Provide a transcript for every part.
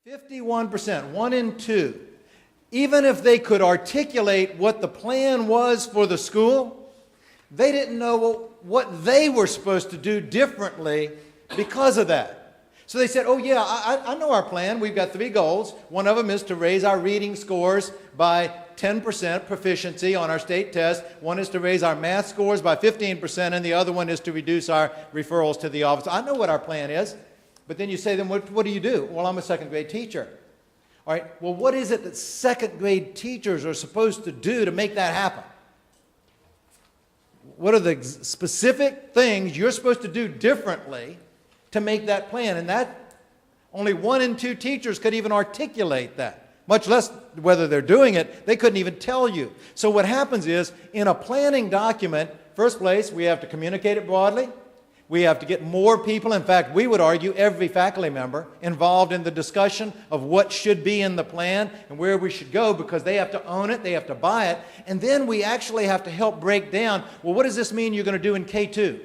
51%, 1 in 2, even if they could articulate what the plan was for the school, they didn't know what they were supposed to do differently because of that. So they said, oh yeah, I know our plan. We've got 3 goals. One of them is to raise our reading scores by 10% proficiency on our state test. One is to raise our math scores by 15%, and the other one is to reduce our referrals to the office. I know what our plan is. But then you say, then what do you do? Well, I'm a second grade teacher. All right, well, what is it that second grade teachers are supposed to do to make that happen? What are the specific things you're supposed to do differently to make that plan? And that only 1 in 2 teachers could even articulate that, much less whether they're doing it. They couldn't even tell you. So what happens is, in a planning document, first place, we have to communicate it broadly. We have to get more people, in fact, we would argue every faculty member, involved in the discussion of what should be in the plan and where we should go, because they have to own it, they have to buy it, and then we actually have to help break down, well, what does this mean you're going to do in K2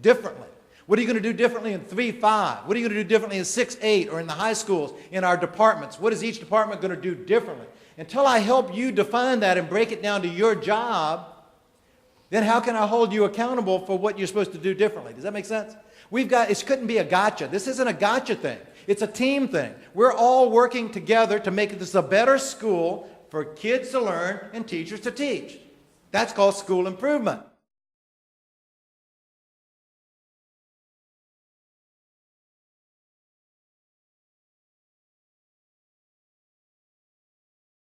differently? What are you going to do differently in 3-5? What are you going to do differently in 6-8 or in the high schools, in our departments? What is each department going to do differently? Until I help you define that and break it down to your job, then how can I hold you accountable for what you're supposed to do differently? Does that make sense? It couldn't be a gotcha. This isn't a gotcha thing. It's a team thing. We're all working together to make this a better school for kids to learn and teachers to teach. That's called school improvement.